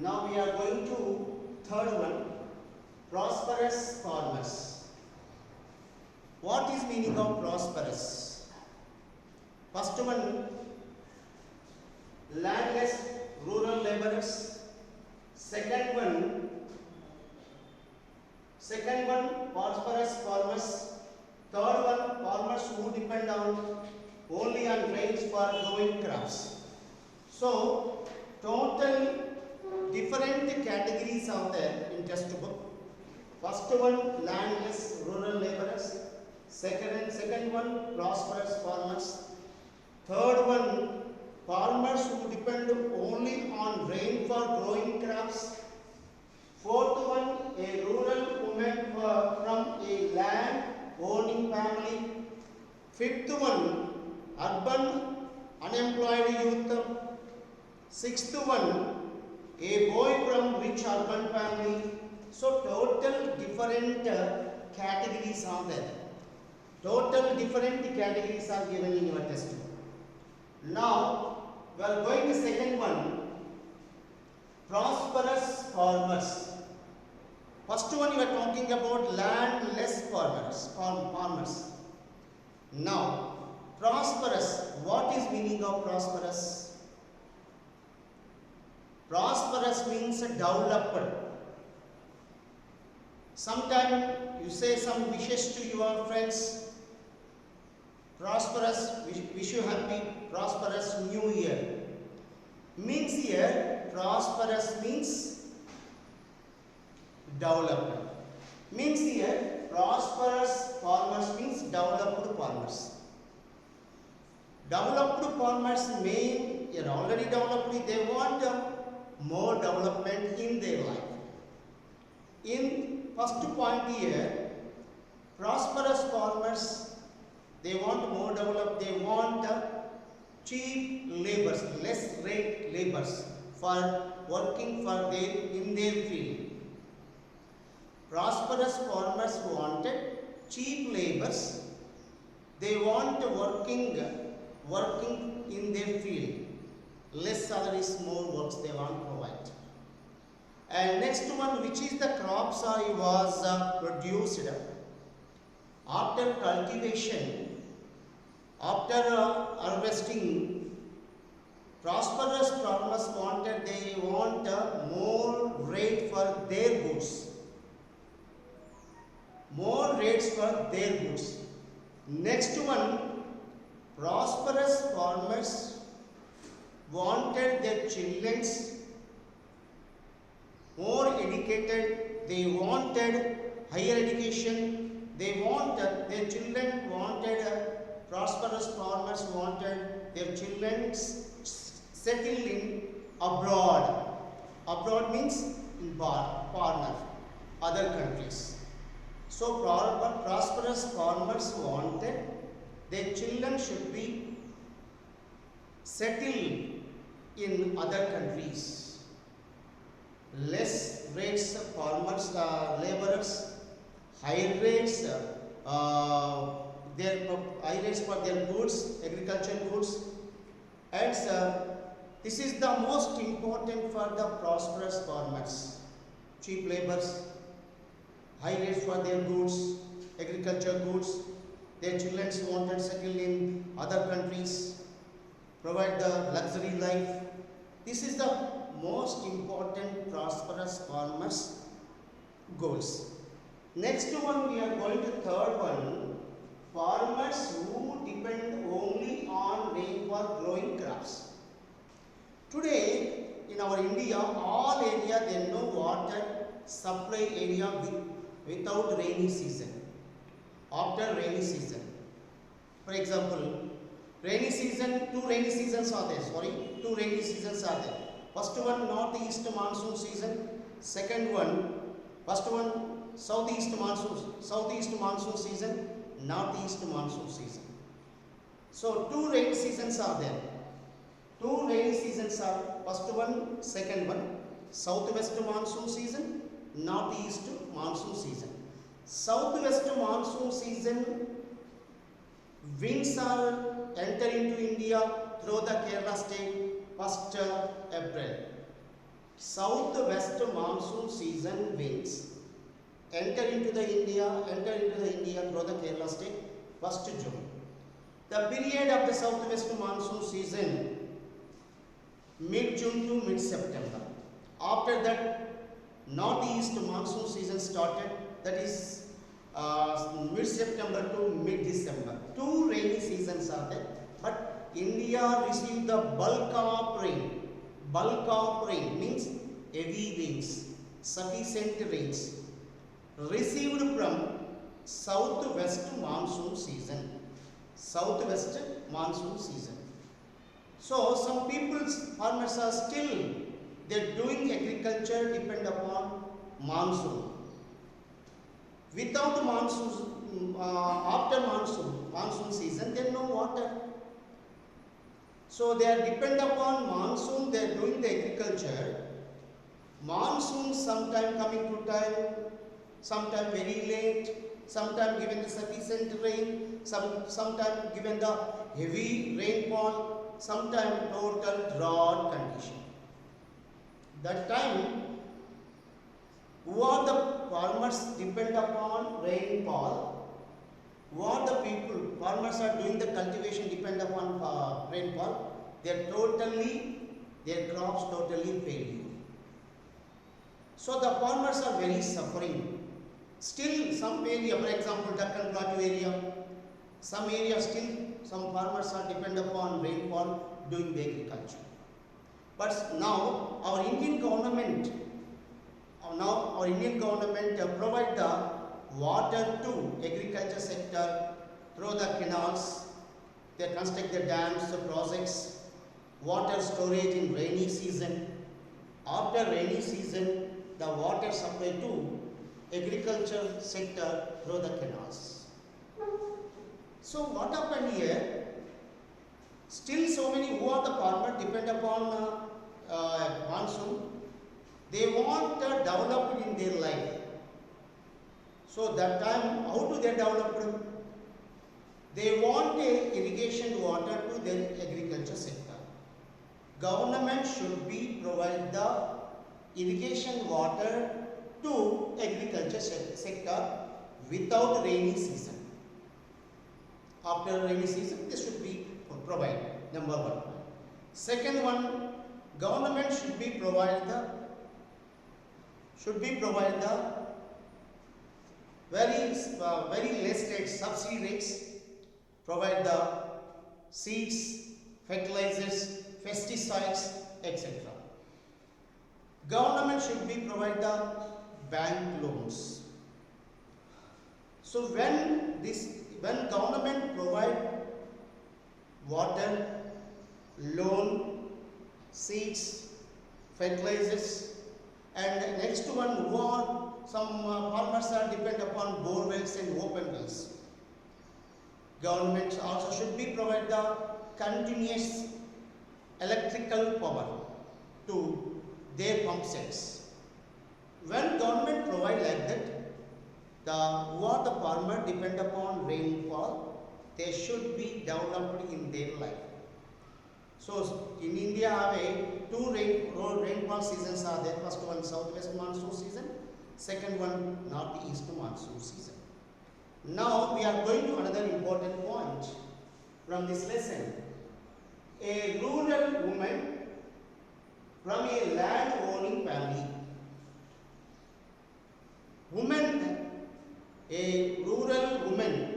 Now we are going to third one, prosperous farmers. What is meaning of prosperous? First one, landless rural laborers. Second one, prosperous farmers. Third one, farmers who depend only on rains for growing crops. So, total different categories are there in textbook. First one, landless rural laborers. Second one, prosperous farmers. Third one, farmers who depend only on rain for growing crops. Fourth one, a rural woman from a land owning family. Fifth one, urban unemployed youth. Sixth one, a boy from rich urban family. So total different categories are there. Total different categories are given in your textbook. Now we are going to second one, prosperous farmers. First one you are talking about landless farmers. Now prosperous, what is meaning of prosperous? Prosperous means developed. Sometimes you say some wishes to your friends. Prosperous, wish you happy, prosperous new year. Means here, prosperous means developed. Means here, prosperous farmers means developed farmers. Developed farmers mean, you are already developed, they want more development in their life. In first point here, prosperous farmers, they want more developed, they want cheap laborers, less rate laborers for working for in their field. Prosperous farmers wanted cheap laborers, they want working in their field. Less salaries, more works they want to provide. And next one, which is the crops was produced after cultivation, after harvesting. Prosperous farmers they want more rate for their goods. More rates for their goods. Next one, prosperous farmers wanted their children more educated, they wanted higher education, they wanted, their children wanted, prosperous farmers wanted their children settled in abroad. Abroad means in foreigner, other countries. So prosperous farmers wanted their children should be settled in other countries. Less rates farmers, laborers, high rates, high rates for their goods, agricultural goods, and this is the most important for the prosperous farmers. Cheap laborers, high rates for their goods, agricultural goods, their children wanted settle in other countries, provide the luxury life. This is the most important prosperous farmers goals. Next one we are going to third one, farmers who depend only on rain for growing crops. Today in our India, all area there is no water supply area without rainy season. After rainy season, for example, rainy season, two rainy seasons are there. First one, northeast monsoon season. Second one, first one, southeast monsoon season, northeast monsoon season. So two rainy seasons are there. Two rainy seasons are first one, second one, southwest monsoon season, northeast monsoon season. Southwest monsoon season, winds are enter into India through the Kerala state 1st April. southwest monsoon season winds enter into the India through the Kerala state 1st June. The period of the southwest monsoon season mid-June to mid-September. After that, northeast monsoon season started, that is mid-September to mid-December. 2 rainy seasons are there, but India received the bulk of rain. Bulk of rain means heavy rains, sufficient rains received from southwest monsoon season. Southwest monsoon season. So some farmers are still, they're doing agriculture depend upon monsoon. Without monsoon, after monsoon season, there's no water. So they are depend upon monsoon, they are doing the agriculture. Monsoon sometime coming to time, sometime very late, sometime given the sufficient rain, sometime given the heavy rainfall, sometime total drought condition. That time, who are the farmers depend upon rainfall? What the farmers are doing the cultivation depend upon rainfall? Their crops totally fail. So the farmers are very suffering. Still some area, for example Deccan Plateau area, some area still some farmers are depend upon rainfall doing the agriculture. But now our Indian government provide the water to agriculture sector through the canals. They construct the dams, the projects, water storage in rainy season. After rainy season, the water supply to agriculture sector through the canals. So what happened here? Still so many who are the farmers depend upon monsoon. They want development in their life. So that time, how do they develop? They want irrigation water to their agriculture sector. Government should be provide the irrigation water to agriculture sector without rainy season. After rainy season, this should be provided. Number one. Second one, government should be provide the very less rates, subsidy rates, provide the seeds, fertilizers, pesticides, etc. Government should be provide the bank loans. So when government provide water, loan, seeds, fertilizers, and next one, some farmers are depend upon bore wells and open wells. Government also should be provide the continuous electrical power to their pump sets. When government provide like that, the farmer depend upon rainfall, they should be developed in their life. So in India, have two rainfall seasons are there. First one southwest monsoon season, second one northeast monsoon season. Now we are going to another important point from this lesson. A rural woman from a land owning family. A rural woman